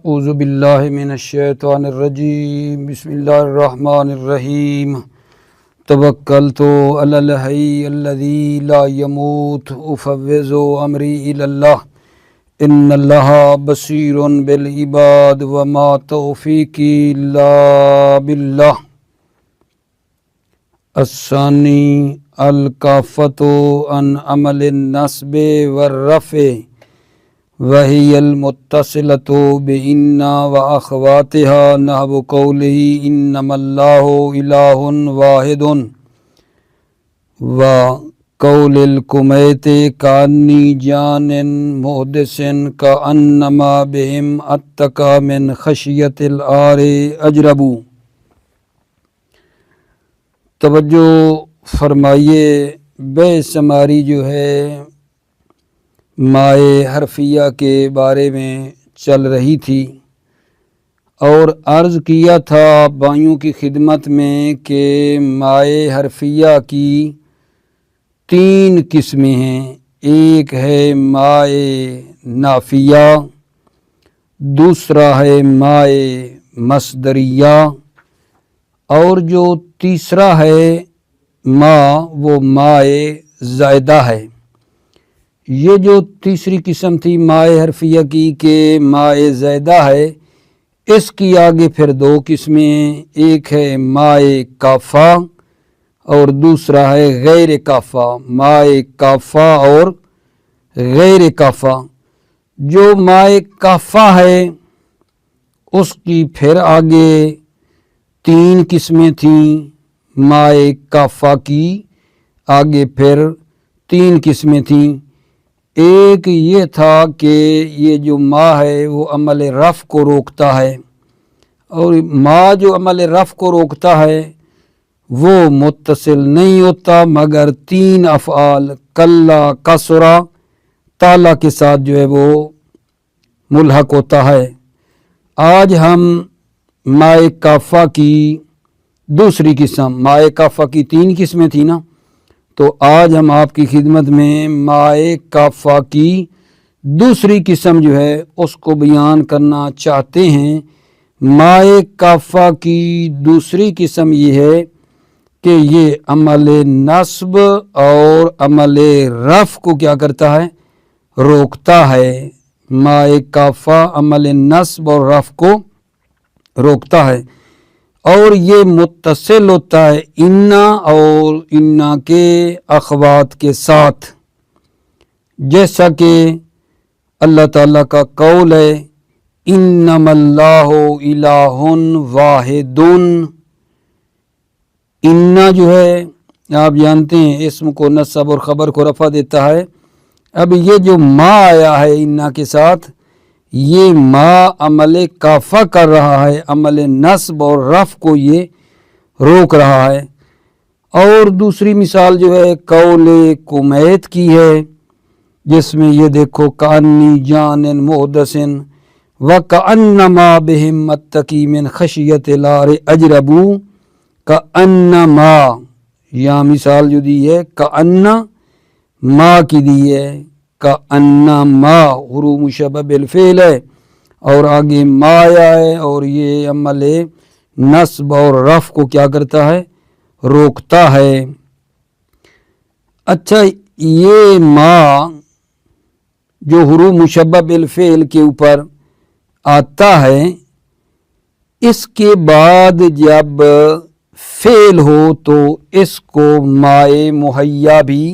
اعوذ باللہ من الشیطان الرجیم بسم اللہ الرحمن الرحیم توکلت علی الحی الذی لا یموت افوض امری الی اللہ ان اللہ بصیر بالعباد وما توفیقی الا باللہ۔ الثانی الکافۃ عن عمل النصب والرفع وہی المتصلۃ بإن وأخواتها نحو قولہ انما اللہ الہ واحد وقول الکمیت کانی جان محدث کأنما بہم اتقى من خشیۃ العار اجرب۔ توجہ فرمائیے، بے شماری جو ہے مائے حرفیہ کے بارے میں چل رہی تھی اور عرض کیا تھا بھائیوں کی خدمت میں کہ مائے حرفیہ کی 3 قسمیں ہیں۔ ایک ہے مائے نافیہ، دوسرا ہے مائے مصدریہ، اور جو تیسرا ہے وہ مائے زائدہ ہے۔ یہ جو تیسری قسم تھی مائے حرفیہ کی کہ مائے زائدہ ہے، اس کی آگے پھر 2 قسمیں ہیں۔ ایک ہے مائے کافہ اور دوسرا ہے غیر کافہ۔ مائے کافہ اور غیر کافہ۔ جو مائے کافہ ہے اس کی پھر آگے 3 قسمیں تھیں۔ مائے کافہ کی آگے پھر 3 قسمیں تھیں۔ ایک یہ تھا کہ یہ جو ما ہے وہ عمل رفع کو روکتا ہے، اور ما جو عمل رفع کو روکتا ہے وہ متصل نہیں ہوتا مگر 3 افعال کلا کسرا تالا کے ساتھ جو ہے وہ ملحق ہوتا ہے۔ آج ہم مائے کافہ کی دوسری قسم، مائے کافہ کی 3 قسمیں تھیں نا، تو آج ہم آپ کی خدمت میں مائے کافہ کی دوسری قسم جو ہے اس کو بیان کرنا چاہتے ہیں۔ مائے کافہ کی دوسری قسم یہ ہے کہ یہ عمل نصب اور عمل رفع کو کیا کرتا ہے؟ روکتا ہے۔ مائے کافہ عمل نصب اور رفع کو روکتا ہے، اور یہ متصل ہوتا ہے انا اور انا کے اخوات کے ساتھ، جیسا کہ اللہ تعالیٰ کا قول ہے انما اللہ الہ واحد۔ انا جو ہے آپ جانتے ہیں اسم کو نصب اور خبر کو رفع دیتا ہے۔ اب یہ جو ما آیا ہے انا کے ساتھ، یہ ما عمل کافہ کر رہا ہے، عمل نصب اور رفع کو یہ روک رہا ہے۔ اور دوسری مثال جو ہے قول کمیت کی ہے، جس میں یہ دیکھو کانی جان محدث وکأنما بہم اتقی من خشیۃ العار اجرب۔ کأنما یہاں مثال جو دی ہے کأن ما کی دی ہے، کأنما حروف مشبہ بالفعل ہے اور آگے ما آیا ہے، اور یہ عمل نصب اور رفع کو کیا کرتا ہے؟ روکتا ہے۔ اچھا، یہ ما جو حروف مشبہ بالفعل کے اوپر آتا ہے، اس کے بعد جب فعل ہو تو اس کو مائے مہیا بھی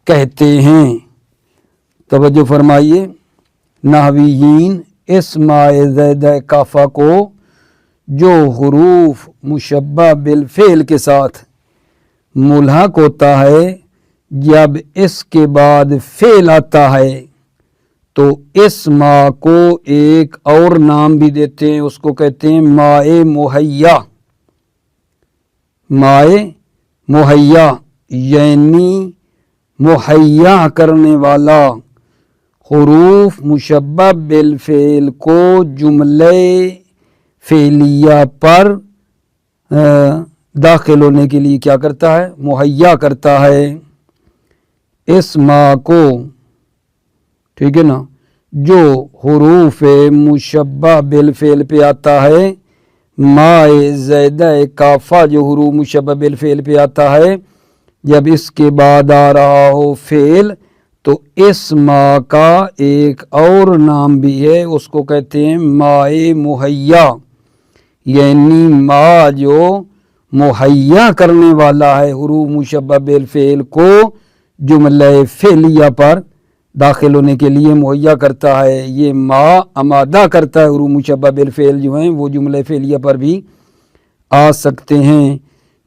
کہتے ہیں۔ توجہ فرمائیے، نحویین اس مائے زائدہ کافہ کو جو حروف مشبہ بالفعل کے ساتھ ملحق ہوتا ہے، جب اس کے بعد فعل آتا ہے تو اس ما کو ایک اور نام بھی دیتے ہیں، اس کو کہتے ہیں مائے مہیا۔ مائے مہیا یعنی مہیا کرنے والا حروف مشبہ بالفعل کو جملے فعلیہ پر داخل ہونے کے لیے کیا کرتا ہے؟ مہیا کرتا ہے اس ما کو، ٹھیک ہے نا۔ جو حروف مشبہ بالفعل پہ آتا ہے، ما زیدہ کافہ جو حروف مشبہ بالفعل پہ آتا ہے، جب اس کے بعد آ رہا ہو فعل تو اس ما کا ایک اور نام بھی ہے، اس کو کہتے ہیں مائے مہیا، یعنی ما جو مہیا کرنے والا ہے حروف مشبہ بالفعل کو جملہ فعلیہ پر داخل ہونے کے لیے مہیا کرتا ہے، یہ ما آمادہ کرتا ہے حروف مشبہ بالفعل جو ہیں وہ جملہ فعلیہ پر بھی آ سکتے ہیں،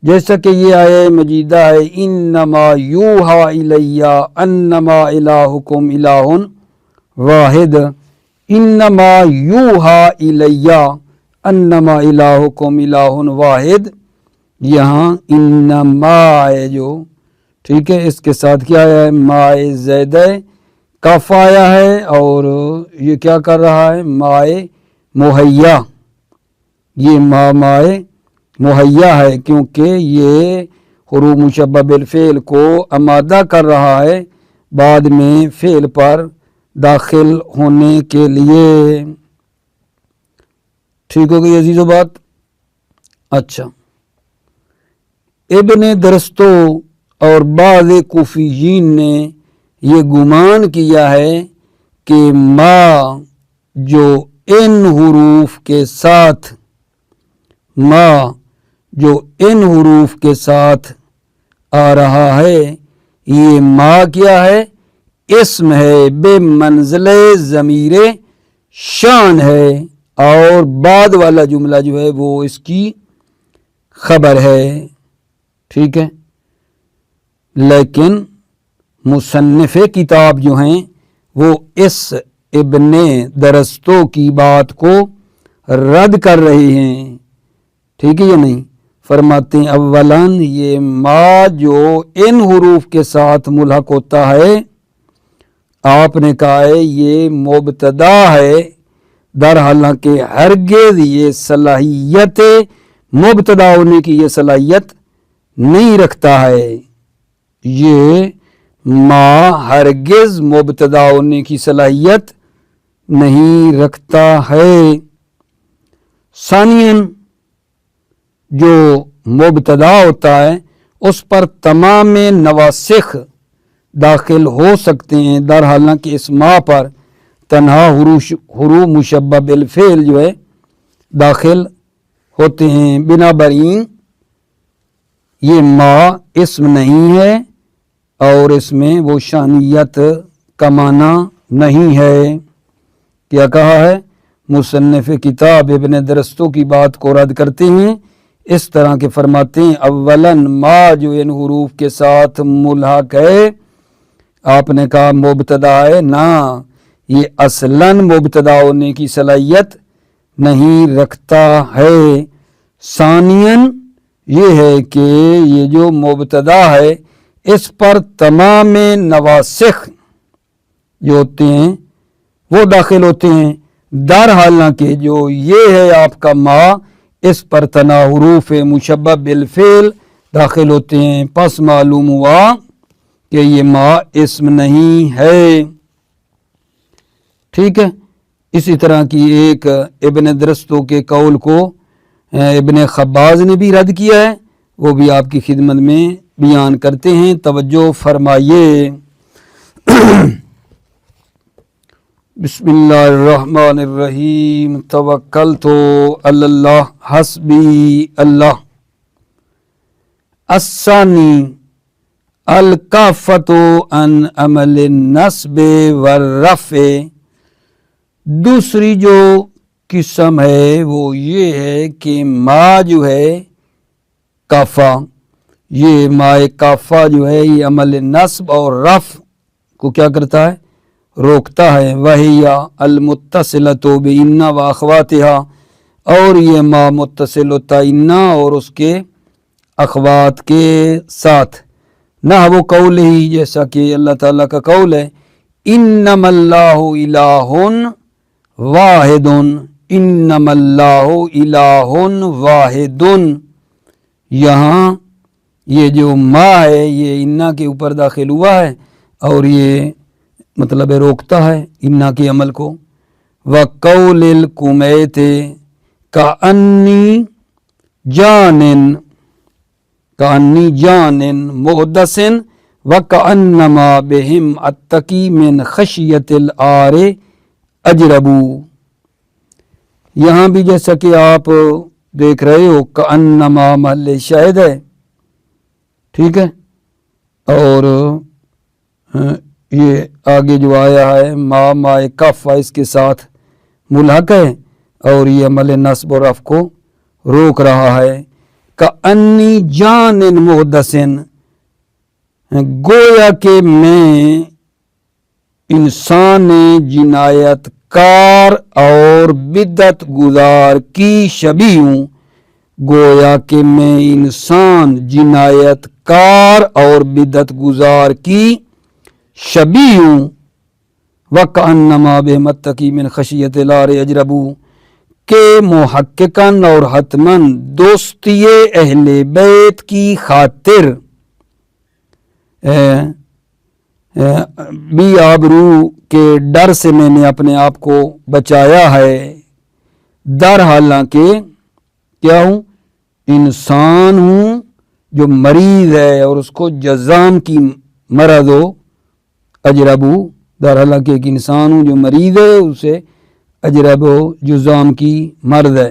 جیسا کہ یہ آیہ مجیدہ ہے انما یوحا الیہ انما الہکم الہ واحد، انما یوحا الیہ انما الہکم الہ واحد، یہاں انما ہے جو ٹھیک ہے، اس کے ساتھ کیا ہے مائے زیدہ کاف آیا ہے اور یہ کیا کر رہا ہے مائے مہیا، یہ مائے مہیا ہے کیونکہ یہ حروف مشبہ بالفعل کو آمادہ کر رہا ہے بعد میں فعل پر داخل ہونے کے لیے۔ ٹھیک ہو گئی عزیزو بات؟ اچھا، ابن درستو اور بعض کوفیین نے یہ گمان کیا ہے کہ ما جو ان حروف کے ساتھ آ رہا ہے، یہ ما کیا ہے اسم ہے، بے منزل ضمیر شان ہے، اور بعد والا جملہ جو ہے وہ اس کی خبر ہے، ٹھیک ہے، لیکن مصنف کتاب جو ہیں وہ اس ابن درستو کی بات کو رد کر رہے ہیں، ٹھیک ہے یا نہیں؟ فرماتے ہیں اولاً یہ ما جو ان حروف کے ساتھ ملحق ہوتا ہے، آپ نے کہا ہے یہ مبتدا ہے، در حالانکہ ہرگز یہ صلاحیت مبتدا ہونے کی یہ صلاحیت نہیں رکھتا ہے، یہ ما ہرگز مبتدا ہونے کی صلاحیت نہیں رکھتا ہے۔ ثانیاً جو مبتدا ہوتا ہے اس پر تمام نواسخ داخل ہو سکتے ہیں، در حالانکہ اس ما پر تنہا حروف مشبہ بالفعل جو ہے داخل ہوتے ہیں، بنابراین یہ ما اسم نہیں ہے اور اس میں وہ شانیت کا معنی نہیں ہے۔ کیا کہا ہے؟ مصنف کتاب ابن درستو کی بات کو رد کرتے ہیں، اس طرح کے فرماتے ہیں اولاً ما جو ان حروف کے ساتھ ملحق ہے، آپ نے کہا مبتدا ہے، نہ یہ اصلاً مبتدا ہونے کی صلاحیت نہیں رکھتا ہے۔ ثانیاً یہ ہے کہ یہ جو مبتدا ہے اس پر تمام نواسخ جو ہوتے ہیں وہ داخل ہوتے ہیں، در حالانکہ جو یہ ہے آپ کا ما اس پر تنہا حروف مشبہ بالفعل داخل ہوتے ہیں، پس معلوم ہوا کہ یہ ما اسم نہیں ہے، ٹھیک ہے۔ اسی طرح کی ایک ابن درستو کے قول کو ابن خباز نے بھی رد کیا ہے، وہ بھی آپ کی خدمت میں بیان کرتے ہیں، توجہ فرمائیے۔ بسم اللہ الرحمن الرحیم، توکلت علی اللہ حسبی اللہ۔ الثانی الکافۃ عن عمل النصب والرفع، دوسری جو قسم ہے وہ یہ ہے کہ ما جو ہے کافہ، یہ ما کافہ جو ہے یہ عمل نصب اور رفع کو کیا کرتا ہے؟ روکتا ہے۔ وَهِيَ الْمُتَّصِلَةُ بِإِنَّ وَأَخْوَاتِهَا، اور یہ ما متصل ہوتا ہے اِنّا اور اس کے اخوات کے ساتھ، نحو قول ہی، جیسا کہ اللہ تعالیٰ کا قول ہے انما اللہ الہ واحد، انما اللہ الہ واحد، یہاں یہ جو ما ہے یہ انا کے اوپر داخل ہوا ہے اور یہ مطلب ہے روکتا ہے انا کے عمل کو. وَقَوْلِ الْكُمَيْتِ كَأَنِّي جَانٍ مُحْدَثٍ وَكَأَنَّمَا بِهِمْ أَتَّقِي مِنْ خَشْيَةِ الْعَارِ أَجْرَبُوا. یہاں بھی جیسا کہ آپ دیکھ رہے ہو کأنما محل شاہد ہے، ٹھیک ہے، اور یہ آگے جو آیا ہے ما کف اس کے ساتھ ملحق ہے اور یہ عمل نصب و رفع کو روک رہا ہے. کأنی جان محدثن، گویا کہ میں انسان جنایت کار اور بدعت گزار کی شبیہ ہوں. گویا کہ میں انسان جنایت کار اور بدعت گزار کی شبیہ ہوں. وَكَأَنَّمَا بِهِمْ أَتَّقِي مِنْ خَشْيَةِ الْعَارِ أَجْرَبُوا، کہ محققاً اور حتماً دوستی اہل بیت کی خاطر بھی آبرو کے ڈر سے میں نے اپنے آپ کو بچایا ہے. در حالانکہ کیا ہوں؟ انسان ہوں جو مریض ہے اور اس کو جزام کی مرض ہو. اجربو، در حالانکہ ایک انسان ہوں جو مریض ہے، اسے اجرب و جزام کی مرض ہے.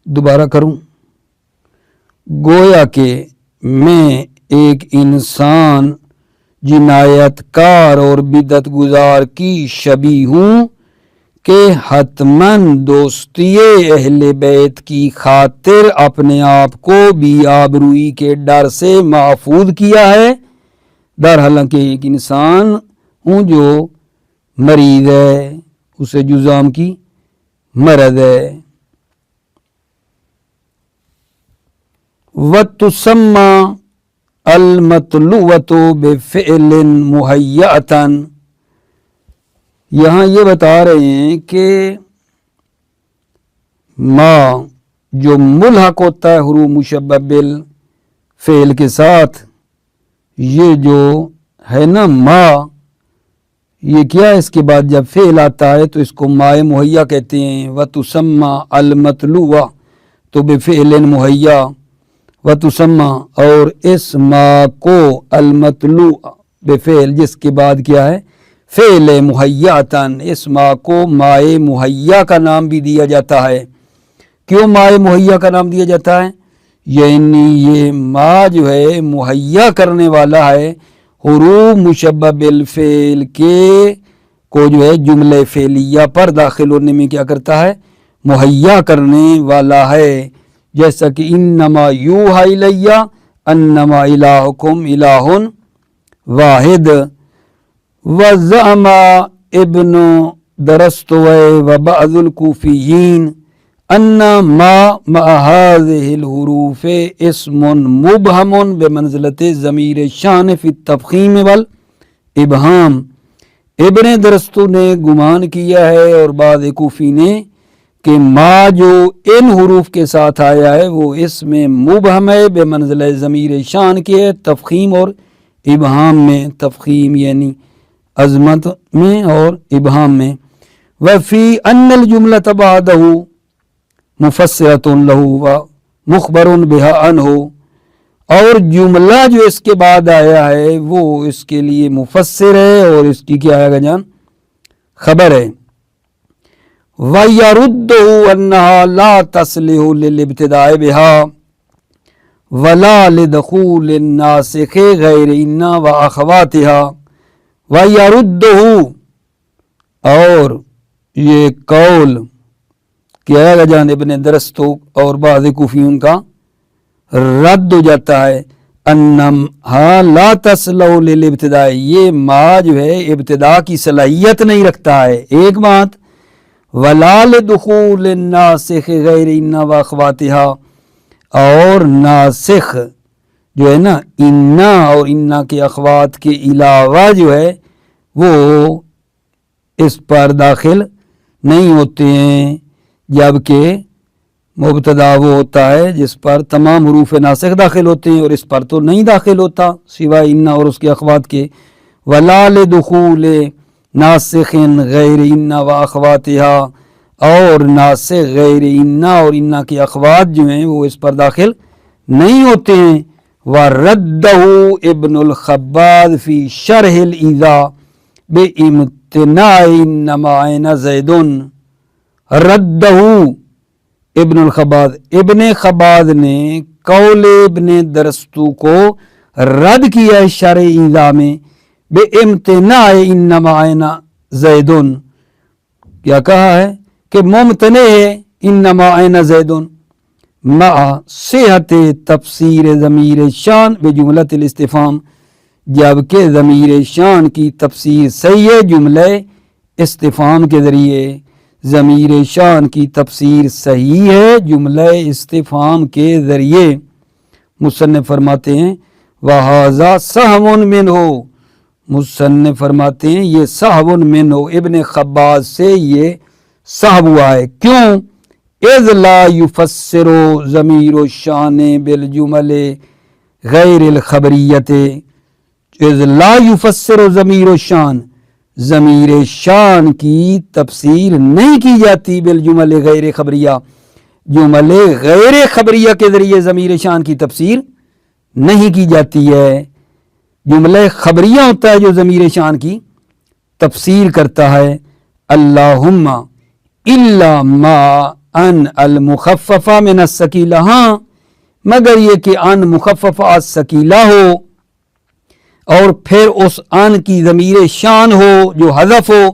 دوبارہ کروں، گویا کہ میں ایک انسان جنایت کار اور بدعت گزار کی شبیہ ہوں کہ حتماً دوستی اہل بیت کی خاطر اپنے آپ کو بھی آبروئی کے ڈر سے محفوظ کیا ہے. در حالانکہ ایک انسان ہوں جو مریض ہے، اسے جزام کی مرض ہے. وَتُسَمَّى الْمَطْلُوَةُ بِفِعْلٍ مُهَيَّأَةً، یہاں یہ بتا رہے ہیں کہ ما جو ملحق ہوتا ہے حروف مشبہ بالفعل کے ساتھ، یہ جو ہے نا ما، یہ کیا ہے؟ اس کے بعد جب فعل آتا ہے تو اس کو مائے مہیا کہتے ہیں. وَتُسَمَّى الْمَطْلُوَةُ تو بِفِعْلٍ مُهَيَّأَ، وَتُسَمَّى اور اس ما کو المطلوع بفعل جس کے بعد کیا ہے؟ فعل مہیّاتن، اس ما کو مائے مہیا کا نام بھی دیا جاتا ہے. کیوں مائے مہیا کا نام دیا جاتا ہے؟ یعنی یہ ما جو ہے مہیا کرنے والا ہے حروف مشبہ بالفعل کے کو جو ہے جملہ فعلیہ پر داخل ہونے میں کیا کرتا ہے؟ مہیا کرنے والا ہے. جیسا کہ انما یوحی الی انما الہکم الہ واحد. وزعم ابن درستوی وبعض الکوفیین ان ما مع هذه الحروف اسم مبہم بمنزلت ضمیر شان فی التفخیم والابہام. ابن درستو نے گمان کیا ہے اور بعض کوفی نے کہ ما جو ان حروف کے ساتھ آیا ہے وہ اسم مبہم ہے بمنزلہ ضمیر شان کے ہے تفخیم اور ابہام میں. تفخیم یعنی عظمت میں اور ابہام میں. وفی ان الجملۃ بعدہ مفسرۃ لہ ومخبر بہا عنہ، اور جملہ جو اس کے بعد آیا ہے وہ اس کے لیے مفسر ہے اور اس کی کیا ہے جان؟ خبر ہے. وَيَرُدُّهُ أَنَّهَا لَا تَصْلِحُ لِلْابْتِدَاءِ بِهَا وَلَا لِدُخُولِ النَّاسِخِ غَيْرِ إِنَّا وَأَخَوَاتِهَا. وَيَرُدُّهُ اور یہ قول کیا ہے جان ابن درستو اور بعض کوفیون کا رد ہو جاتا ہے. انہا لا تصلح للابتداء، یہ ما جو ہے ابتداء کی صلاحیت نہیں رکھتا ہے. ایک بات، ولا لدخول الناسخ غیر انا واخواتها، اور ناسخ جو ہے نا انا اور انا کے اخوات کے علاوہ جو ہے وہ اس پر داخل نہیں ہوتے ہیں، جبکہ مبتدا وہ ہوتا ہے جس پر تمام حروف ناسخ داخل ہوتے ہیں اور اس پر تو نہیں داخل ہوتا سوائے انا اور اس کے اخوات کے. ولا لدخول ناسخ غیر ان و اخواتہا، اور ناسخ غیر ان اور ان کے اخوات جو ہیں وہ اس پر داخل نہیں ہوتے ہیں۔ وَرَدَّهُ ابن الخباد فی شرح الإذا بِامْتِنَاءِ إِنَّمَا عَيْنَ زَیدٌ۔ ردہ ابن الخباد، ابن خباد نے قول ابن درستو کو رد کیا ہے شرح ایذا میں، بِامْتِنَاءِ إِنَّمَا عَيْنَ زَیدٌ، کیا کہا ہے کہ ممتنع ہے انما عین زید مع صحت تفسیر ضمیر شان بجملۃ الاستفہام، جبکہ ضمیر شان کی تفسیر صحیح ہے جملہ استفہام کے ذریعے، ضمیر شان کی تفسیر صحیح ہے جملہ استفہام کے ذریعے۔ مصنف فرماتے ہیں وَهَذَا سَهْوٌ مِّنْهُ، مصنف فرماتے ہیں یہ سہو منہ، ابن خباز سے یہ سہو ہوا ہے، کیوں؟ اذ لا یفسر ضمیر الشان بالجمل غیر الخبریت، اذ لا یفسر ضمیر الشان، ضمیر شان کی تفسیر نہیں کی جاتی بالجمل غیر خبریہ، جمل غیر خبریہ کے ذریعے ضمیر شان کی تفسیر نہیں کی جاتی ہے۔ جملہ خبریہ ہوتا ہے جو ضمیر شان کی تفسیر کرتا ہے۔ اللہم الا ما ان المخففہ من الثقیلہ، ہاں مگر یہ کہ ان مخففہ الثقیلہ ہو اور پھر اس ان کی ضمیر شان ہو جو حذف ہو،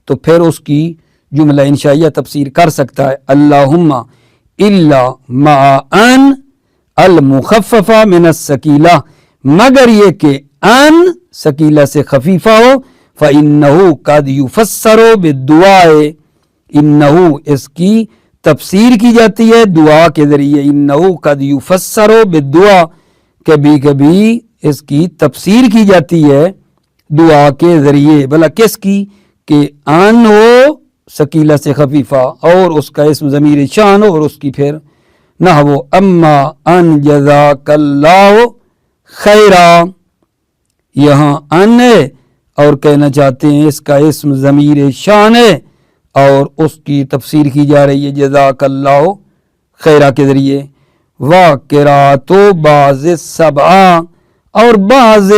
تو پھر اس کی جملہ انشائیہ تفسیر کر سکتا ہے۔ اللہم الا ما ان المخففہ من الثقیلہ، مگر یہ کہ ان ثقیلہ سے خفیفہ ہو، فإنہ قد یفسر بالدعاء، انہو اس کی تفسیر کی جاتی ہے دعا کے ذریعے، انہو قد یفسر بالدعاء، کبھی کبھی اس کی تفسیر کی جاتی ہے دعا کے ذریعے، بھلا کس کی؟ کہ ان ہو ثقیلہ سے خفیفہ اور اس کا اسم ضمیر شان ہو اور اس کی پھر نحو اما ان جزاک اللہ خیرا، یہاں ان ہے اور کہنا چاہتے ہیں اس کا اسم ضمیر شان ہے اور اس کی تفسیر کی جا رہی ہے جزاک اللہ خیرہ کے ذریعے۔ وَقِرَاتُ بَعْضِ السَّبْعَ، اور بعض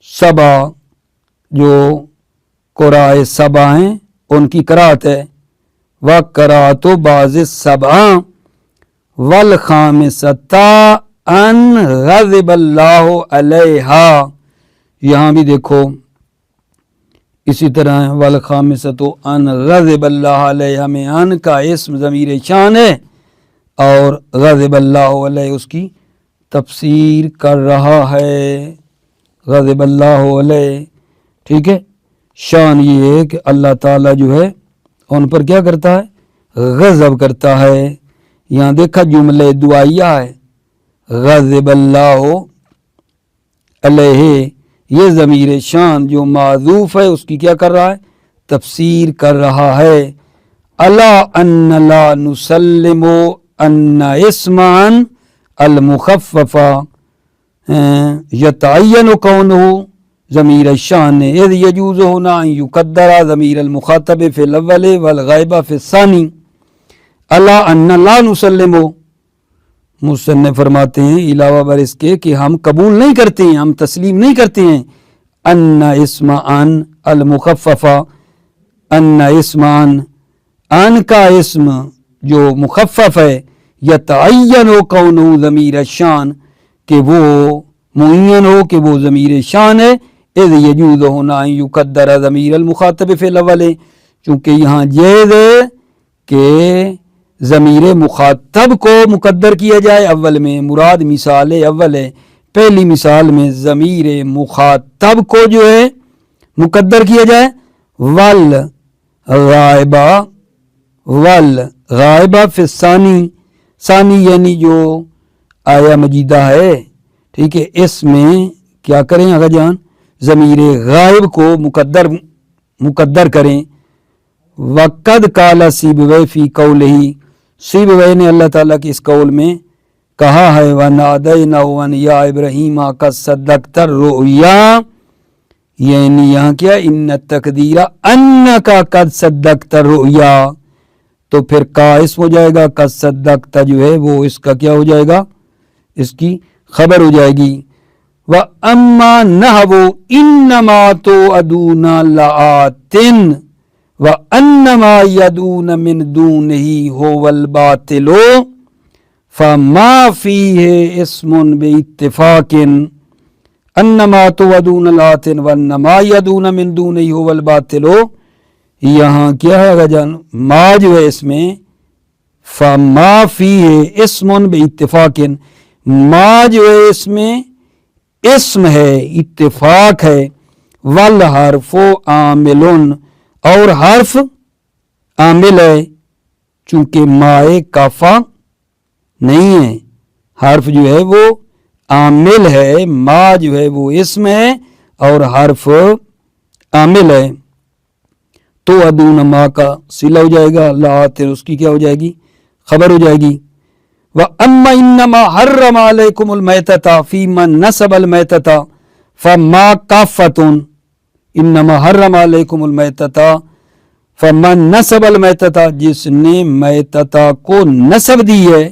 سبع جو قراء سبع ہیں ان کی قرات ہے، وَقِرَاتُ بَعْضِ السَّبْعَ وَالْخَامِسَةَ أَنْ غَضِبَ اللَّهُ عَلَيْهَا، یہاں بھی دیکھو اسی طرح ہے وَالْخَامِسَةُ أَنْ غَضِبَ اللَّهُ عَلَيْهَا میں ان کا اسم ضمیر شان ہے اور غضب اللہ علیہ اس کی تفسیر کر رہا ہے، غضب اللہ علیہ، ٹھیک ہے۔ شان یہ ہے کہ اللہ تعالیٰ جو ہے ان پر کیا کرتا ہے؟ غضب کرتا ہے۔ یہاں دیکھا جملہ دعائیہ ہے، غضب اللہ علیہ، یہ ضمیر شان جو معذوف ہے اس کی کیا کر رہا ہے؟ تفسیر کر رہا ہے۔ الا ان لا نسلم ان اسمان المخففہ یتعین کونہ ضمیر الشان اذ یجوز ہونا ان یقدر ضمیر المخاطب فی الاول والغائبہ فی الثانی۔ الا ان لا نسلم، مصنف فرماتے ہیں علاوہ بر اس کے کہ ہم قبول نہیں کرتے ہیں، ہم تسلیم نہیں کرتے ہیں، ان اسم ان المخففہ، ان اسم ان کا اسم جو مخفف ہے، یتعین کونہ ضمیر الشان، کہ وہ معین ہو کہ وہ ضمیر شان ہے، اذ یجوز ہونا ان یقدر ضمیر المخاطب فی الاول، چونکہ یہاں جائز ہے کہ ضمیر مخاطب کو مقدر کیا جائے اول میں، مراد مثال اول ہے، پہلی مثال میں ضمیر مخاطب کو جو ہے مقدر کیا جائے، والغائبہ فی الثانی، ثانی یعنی جو آیا مجیدہ ہے، ٹھیک ہے، اس میں کیا کریں آقا جان؟ ضمیر غائب کو مقدر کریں۔ وقد قال سیبوی فی قولہ، سیبوی نے اللہ تعالیٰ کی اس قول میں کہا ہے وَنَادَيْنَاهُ أَنْ يَا إِبْرَاهِيمَ قَدْ صَدَّقْتَ الرُّؤْيَا، یعنی یہاں کیا ان تقدیرہ ان کا قد صدقت الرؤیا، تو پھر کا اسم ہو جائے گا، قد صدقت جو ہے وہ اس کا کیا ہو جائے گا، اس کی خبر ہو جائے گی۔ وَأَمَّا نَحْوُ إِنَّمَا تُوعَدُونَ لَآتٍ وَأَنَّمَا يَدْعُونَ مِن دُونِهِ هُوَ الْبَاطِلُ فَمَا فِيهِ اسْمٌ بِاتِّفَاقٍ انما توعدون لآت وانما يدعون من دونه هو الباطل۔ یہاں کیا ہے جان، ما جو ہے اس میں فما فیہ اسم باتفاق، ما جو ہے اس میں اسم ہے، اتفاق ہے، والحرف عامل، اور حرف عامل ہے، چونکہ مائے کافہ نہیں ہے، حرف جو ہے وہ عامل ہے، ما جو ہے وہ اسم ہے اور حرف عامل ہے، تو ادون ما کا صلہ ہو جائے گا، لآت اس کی کیا ہو جائے گی، خبر ہو جائے گی۔ وَأَمَّا إِنَّمَا حَرَّمَ عَلَيْكُمُ الْمَيْتَةَ فِي مَن نَسَبَ الْمَيْتَةَ فَمَا كَافَّةٌ، انما حرم علیکم المیتۃ فمن نسب المیتۃ، جس نے میتۃ کو نسب دی ہے،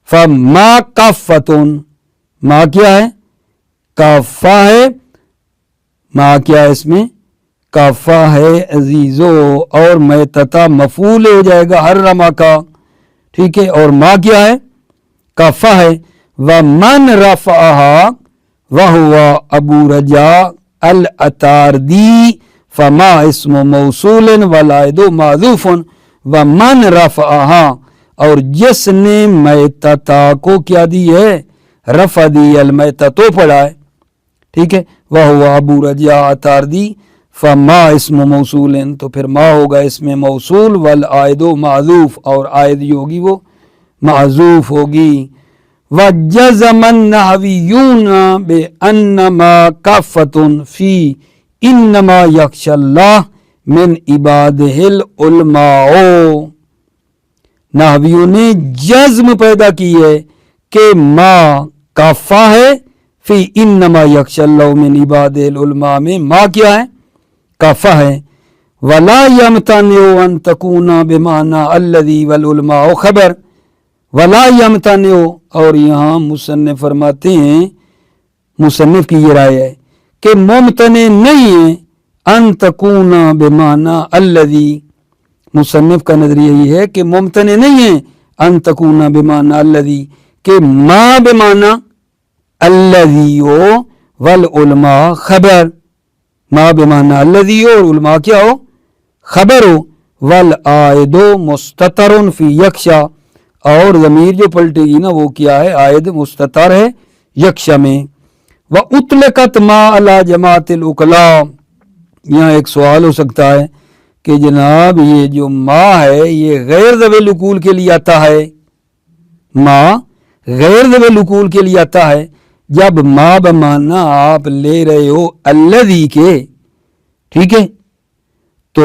فما کافتن، ما کیا ہے، کافہ ہے، ما کیا ہے اس میں، کافہ ہے عزیزو، اور میتتا مفعول ہو جائے گا حرما کا، ٹھیک ہے، اور ما کیا ہے، کافہ ہے۔ وَمَنْ رَفَعَهَا وَهُوَ ابو رجاء الاتاردی فما اسم موصول والعائد معذوف۔ وَمَنْ رَفَعَهَا، اور جس نے میتتا کو کیا دی ہے، رفع دی، المیتتو پڑھا ہے، ٹھیک ہے، وَهُوَ ابو رجاء اتاردی فما اسم موصول، تو پھر ما ہوگا اسم موصول، والعائد معذوف، اور عائد جو ہوگی وہ معذوف ہوگی۔ وَجَزَمَ النَّحْوِيُّونَ بِأَنَّمَا كَافَّةٌ فِي إِنَّمَا يَخْشَى اللَّهَ مِنْ عِبَادِهِ الْعُلَمَاءُ، نحویوں نے جزم پیدا کی ہے کہ ما کافہ ہے، فی انما یخشی اللہ من عبادہ العلماء میں ما کیا ہے، کافہ ہے۔ ولا یمتنع ان تکون بمعنی الذی والعلماء خبر، ولا یمتنع، اور یہاں مصنف فرماتے ہیں، مصنف کی یہ رائے ہے کہ ممتنع نہیں ہے، ان تکون بمعنی الذی، مصنف کا نظریہ یہ ہے کہ ممتنع نہیں ہے ان تکون بمعنی الذی، کہ ما بمعنی الذی ہو والعلماء خبر، ما بمعنی الذی ہو اور علماء کیا ہو، خبر ہو، والعائد مستتر فی یکشا، اور ضمیر جو پلٹے گی نا وہ کیا ہے، عائد مستتر ہے یکشا میں۔ وَأُطْلِقَتْ مَا عَلَى جَمَاعَةِ الْعُقَلَاءِ، یہاں ایک سوال ہو سکتا ہے کہ جناب یہ جو ما ہے یہ غیر ذوی العقول کے لیے آتا ہے، ما غیر ذوی العقول کے لیے آتا ہے، جب ما بمعنی آپ لے رہے ہو الذی کے، ٹھیک ہے، تو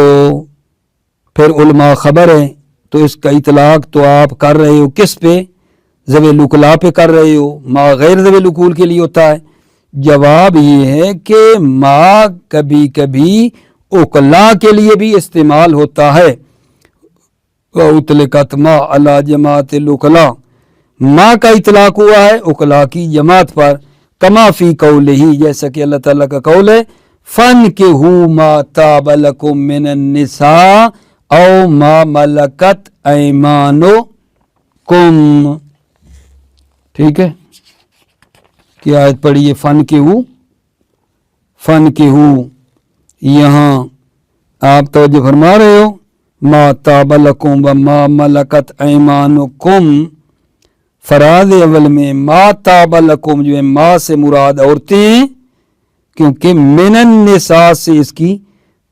پھر علماء خبر ہے، تو اس کا اطلاق تو آپ کر رہے ہو کس پہ، ذوی العقلاء پہ کر رہے ہو، ما غیر ذوی العقول کے لیے ہوتا ہے۔ جواب یہ ہے کہ ما کبھی کبھی عقلاء کے لیے بھی استعمال ہوتا ہے، وَأُطْلِقَتْ مَا عَلَى جَمَاعَةِ الْعُقَلَاءِ، ما کا اطلاق ہوا ہے عقلاء کی جماعت پر، کما فی قولہ، جیسا کہ اللہ تعالیٰ کا قول ہے، فَانْكِحُوا مَا طَابَ لَكُم مِّنَ النِّسَاءِ أَوْ مَا مَلَكَتْ أَيْمَانُكُمْ، ٹھیک ہے، کیا آیت پڑھیے، فَانْكِحُوا، فَانْكِحُوا، یہاں آپ توجہ فرما رہے ہو، ما طاب لکم و ما ملکت ایمانکم، فراز اول میں ما طاب لکم جو ہے ما سے مراد عورتیں، کیونکہ من النساء سے اس کی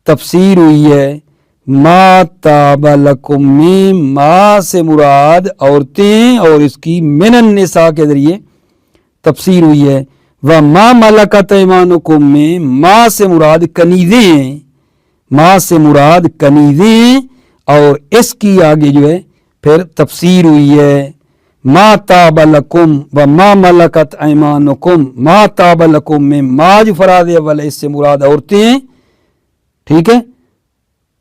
تفسیر ہوئی ہے، ما طاب لکم میں ما سے مراد عورتیں اور اس کی من النساء کے ذریعے تفسیر ہوئی ہے، و ما ملکت ایمانکم میں ما سے مراد کنیزیں ہیں، ما سے مراد کنیزیں ہیں، اور اس کی آگے جو ہے پھر تفسیر ہوئی ہے، ما تاب لکم و ما ملکت ایمانکم، ما تاب لکم میں ما جو فراد اول ہے، اس سے مراد عورتیں ہیں، ٹھیک ہے،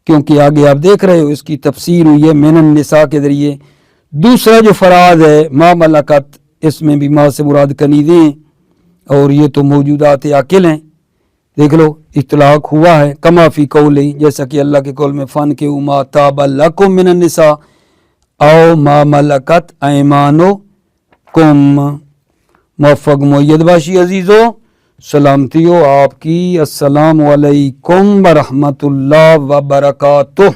کیونکہ آگے آپ دیکھ رہے ہو اس کی تفسیر ہوئی ہے من النساء کے ذریعے۔ دوسرا جو فراد ہے ما ملکت، اس میں بھی ما سے مراد کنیزیں ہیں، اور یہ تو موجودات عاقل ہیں، دیکھ لو اطلاق ہوا ہے کما فی قولی، جیسا کہ اللہ کے قول میں فن کے ما تاب لکم من النساء او ما ملکت ایمانکم۔ موفق معید باشی عزیزو، سلامتی ہو آپ کی، السلام علیکم ورحمۃ اللہ وبرکاتہ۔